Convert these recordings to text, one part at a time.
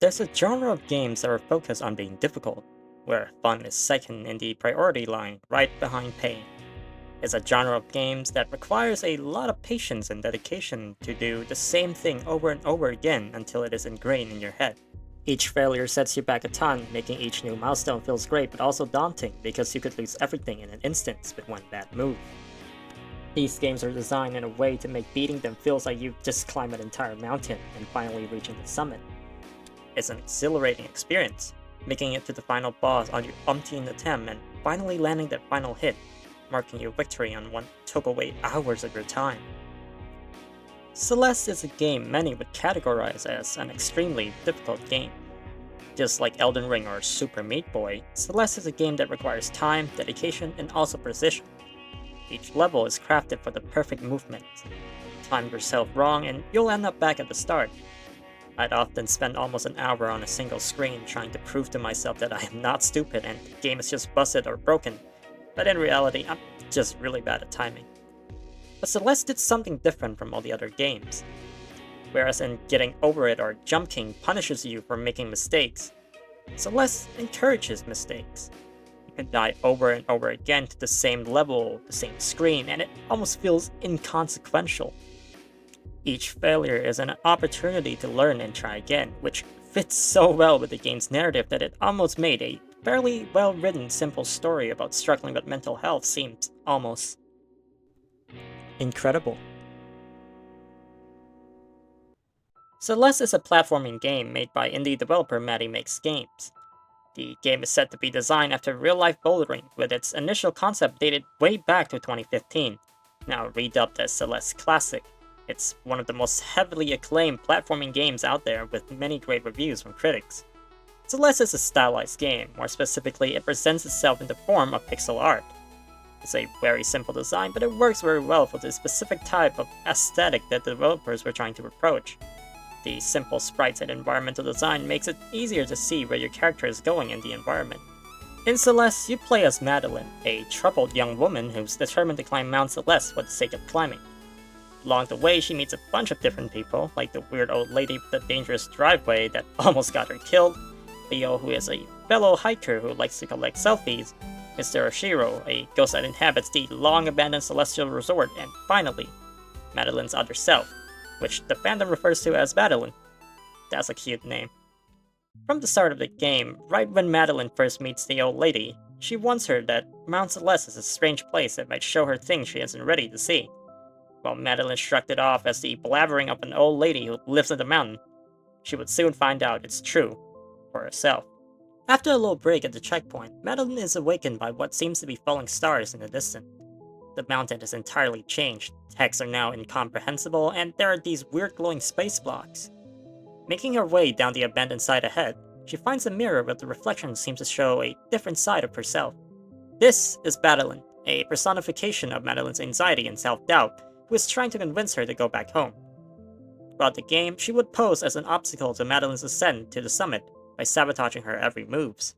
There's a genre of games that are focused on being difficult, where fun is second in the priority line, right behind pain. It's a genre of games that requires a lot of patience and dedication to do the same thing over and over again until it is ingrained in your head. Each failure sets you back a ton, making each new milestone feels great but also daunting because you could lose everything in an instant with one bad move. These games are designed in a way to make beating them feels like you've just climbed an entire mountain and finally reaching the summit. It's an exhilarating experience, making it to the final boss on your umpteenth attempt and finally landing that final hit, marking your victory on what took away hours of your time. Celeste is a game many would categorize as an extremely difficult game. Just like Elden Ring or Super Meat Boy, Celeste is a game that requires time, dedication, and also precision. Each level is crafted for the perfect movement. Time yourself wrong and you'll end up back at the start. I'd often spend almost an hour on a single screen trying to prove to myself that I am not stupid and the game is just busted or broken, but in reality, I'm just really bad at timing. But Celeste did something different from all the other games. Whereas in Getting Over It or Jump King punishes you for making mistakes, Celeste encourages mistakes. You can die over and over again to the same level, the same screen, and it almost feels inconsequential. Each failure is an opportunity to learn and try again, which fits so well with the game's narrative that it almost made a fairly well-written simple story about struggling with mental health seems almost incredible. Celeste is a platforming game made by indie developer Maddie Makes Games. The game is said to be designed after real-life bouldering, with its initial concept dated way back to 2015, now redubbed as Celeste Classic. It's one of the most heavily acclaimed platforming games out there with many great reviews from critics. Celeste is a stylized game, more specifically it presents itself in the form of pixel art. It's a very simple design, but it works very well for the specific type of aesthetic that the developers were trying to approach. The simple sprites and environmental design makes it easier to see where your character is going in the environment. In Celeste, you play as Madeline, a troubled young woman who's determined to climb Mount Celeste for the sake of climbing. Along the way, she meets a bunch of different people, like the weird old lady with the dangerous driveway that almost got her killed, Leo, who is a fellow hiker who likes to collect selfies, Mr. Oshiro, a ghost that inhabits the long-abandoned celestial resort, and finally, Madeline's other self, which the fandom refers to as Madeline. That's a cute name. From the start of the game, right when Madeline first meets the old lady, she warns her that Mount Celeste is a strange place that might show her things she isn't ready to see. While Madeline shrugged it off as the blabbering of an old lady who lives in the mountain, she would soon find out it's true for herself. After a little break at the checkpoint, Madeline is awakened by what seems to be falling stars in the distance. The mountain has entirely changed, texts are now incomprehensible, and there are these weird glowing space blocks. Making her way down the abandoned side ahead, she finds a mirror where the reflection seems to show a different side of herself. This is Madeline, a personification of Madeline's anxiety and self-doubt, who is trying to convince her to go back home. Throughout the game, she would pose as an obstacle to Madeline's ascent to the summit by sabotaging her every moves.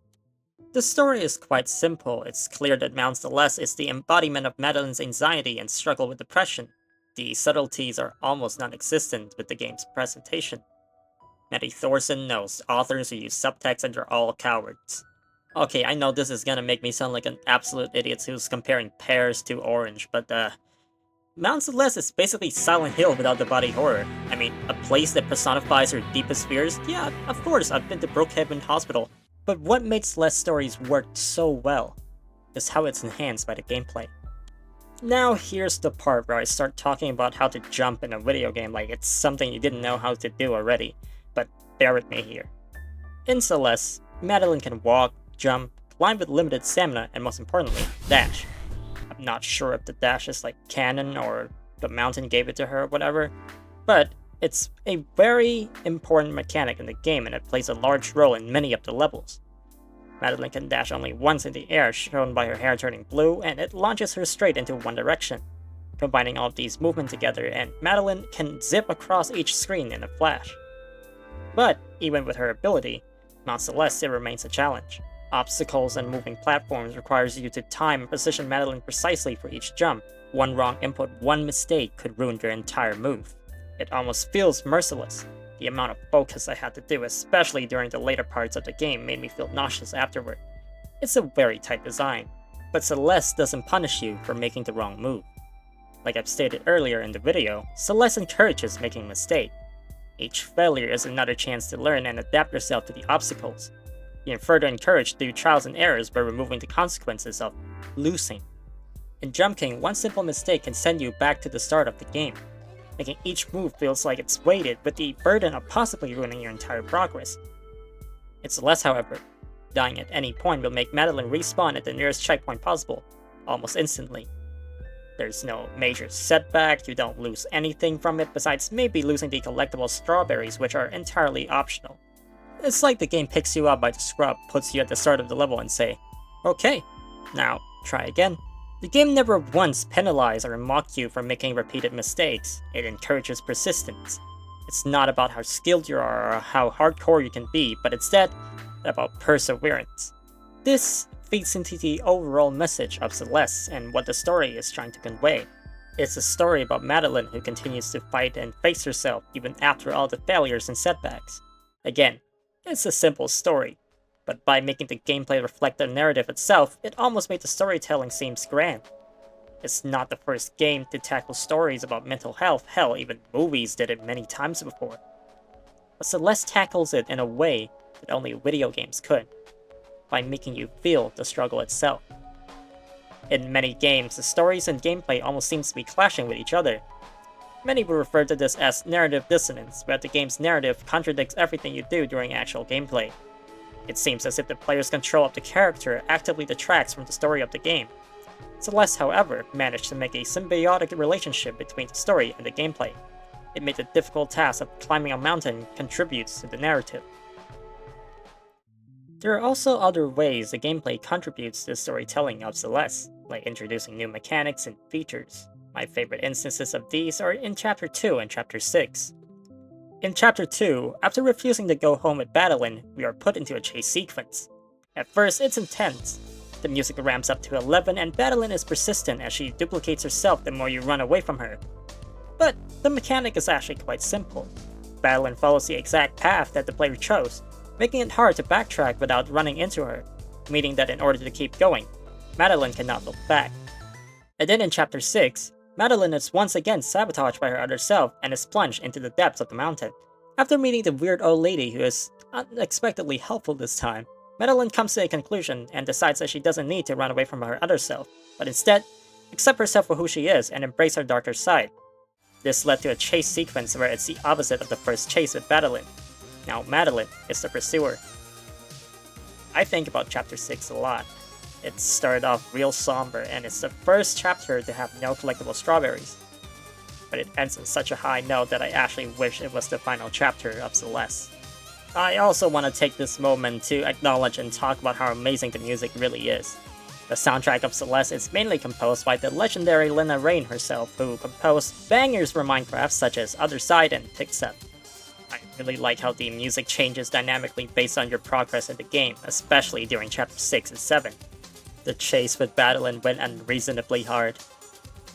The story is quite simple. It's clear that Mount Celeste is the embodiment of Madeline's anxiety and struggle with depression. The subtleties are almost non-existent with the game's presentation. Maddie Thorson knows authors who use subtext and they're all cowards. Okay, I know this is gonna make me sound like an absolute idiot who's comparing pears to orange, but Mount Celeste is basically Silent Hill without the body horror. I mean, a place that personifies her deepest fears? Yeah, of course, I've been to Brookhaven Hospital. But what made Celeste's stories work so well is how it's enhanced by the gameplay. Now here's the part where I start talking about how to jump in a video game like it's something you didn't know how to do already, but bear with me here. In Celeste, Madeline can walk, jump, climb with limited stamina, and most importantly, dash. I'm not sure if the dash is like canon or the mountain gave it to her or whatever, but it's a very important mechanic in the game and it plays a large role in many of the levels. Madeline can dash only once in the air, shown by her hair turning blue, and it launches her straight into one direction. Combining all of these movements together, and Madeline can zip across each screen in a flash. But, even with her ability, Mount Celeste still remains a challenge. Obstacles and moving platforms requires you to time and position Madeline precisely for each jump. One wrong input, one mistake could ruin your entire move. It almost feels merciless. The amount of focus I had to do, especially during the later parts of the game, made me feel nauseous afterward. It's a very tight design, but Celeste doesn't punish you for making the wrong move. Like I've stated earlier in the video, Celeste encourages making mistakes. Each failure is another chance to learn and adapt yourself to the obstacles. You're further encouraged through trials and errors by removing the consequences of losing. In Jump King, one simple mistake can send you back to the start of the game, making each move feels like it's weighted with the burden of possibly ruining your entire progress. In Celeste, however, dying at any point will make Madeline respawn at the nearest checkpoint possible, almost instantly. There's no major setback, you don't lose anything from it besides maybe losing the collectible strawberries, which are entirely optional. It's like the game picks you up by the scrub, puts you at the start of the level and say, okay, now try again. The game never once penalizes or mocks you for making repeated mistakes. It encourages persistence. It's not about how skilled you are or how hardcore you can be, but instead about perseverance. This feeds into the overall message of Celeste and what the story is trying to convey. It's a story about Madeline who continues to fight and face herself even after all the failures and setbacks. Again, it's a simple story, but by making the gameplay reflect the narrative itself, it almost made the storytelling seem grand. It's not the first game to tackle stories about mental health, hell, even movies did it many times before. But Celeste tackles it in a way that only video games could, by making you feel the struggle itself. In many games, the stories and gameplay almost seems to be clashing with each other. Many will refer to this as narrative dissonance, where the game's narrative contradicts everything you do during actual gameplay. It seems as if the player's control of the character actively detracts from the story of the game. Celeste, however, managed to make a symbiotic relationship between the story and the gameplay. It made the difficult task of climbing a mountain contributes to the narrative. There are also other ways the gameplay contributes to the storytelling of Celeste, like introducing new mechanics and features. My favorite instances of these are in Chapter 2 and Chapter 6. In Chapter 2, after refusing to go home with Madeline, we are put into a chase sequence. At first, it's intense. The music ramps up to 11 and Madeline is persistent as she duplicates herself the more you run away from her. But the mechanic is actually quite simple. Madeline follows the exact path that the player chose, making it hard to backtrack without running into her, meaning that in order to keep going, Madeline cannot look back. And then in Chapter 6, Madeline is once again sabotaged by her other self and is plunged into the depths of the mountain. After meeting the weird old lady who is unexpectedly helpful this time, Madeline comes to a conclusion and decides that she doesn't need to run away from her other self, but instead, accept herself for who she is and embrace her darker side. This led to a chase sequence where it's the opposite of the first chase with Madeline. Now Madeline is the pursuer. I think about Chapter 6 a lot. It started off real somber and it's the first chapter to have no collectible strawberries. But it ends on such a high note that I actually wish it was the final chapter of Celeste. I also want to take this moment to acknowledge and talk about how amazing the music really is. The soundtrack of Celeste is mainly composed by the legendary Lena Raine herself, who composed bangers for Minecraft such as Other Side and Pixel. I really like how the music changes dynamically based on your progress in the game, especially during Chapter 6 and 7. The chase with Madeline went unreasonably hard.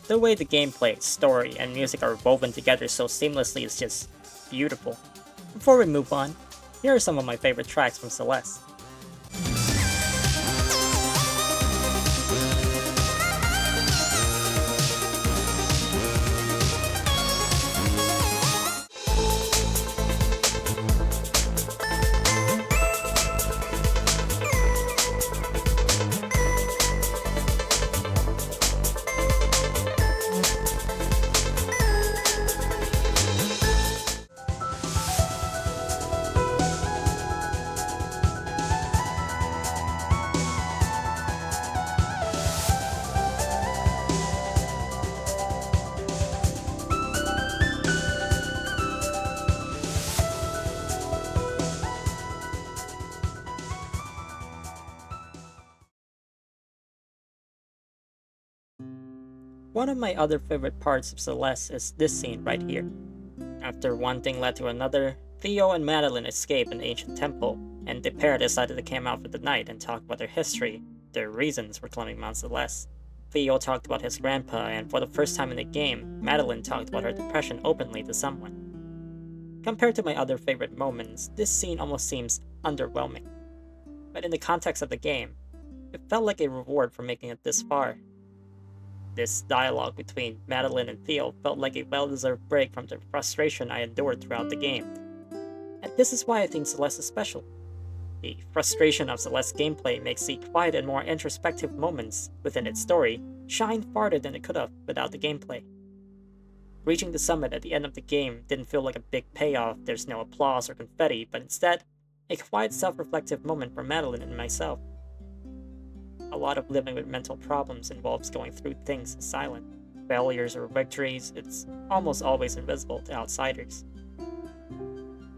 The way the gameplay, story, and music are woven together so seamlessly is just beautiful. Before we move on, here are some of my favorite tracks from Celeste. One of my other favorite parts of Celeste is this scene right here. After one thing led to another, Theo and Madeline escape an ancient temple, and the pair decided to camp out for the night and talk about their history, their reasons for climbing Mount Celeste. Theo talked about his grandpa, and for the first time in the game, Madeline talked about her depression openly to someone. Compared to my other favorite moments, this scene almost seems underwhelming. But in the context of the game, it felt like a reward for making it this far. This dialogue between Madeline and Theo felt like a well-deserved break from the frustration I endured throughout the game. And this is why I think Celeste is special. The frustration of Celeste's gameplay makes the quiet and more introspective moments within its story shine farther than it could have without the gameplay. Reaching the summit at the end of the game didn't feel like a big payoff, there's no applause or confetti, but instead, a quiet self-reflective moment for Madeline and myself. A lot of living with mental problems involves going through things in silence. Failures or victories, it's almost always invisible to outsiders.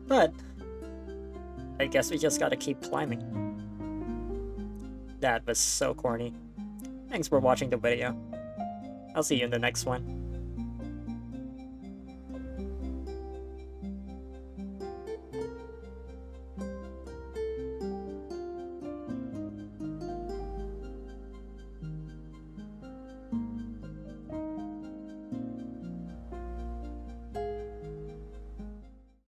But I guess we just gotta keep climbing. That was so corny. Thanks for watching the video. I'll see you in the next one.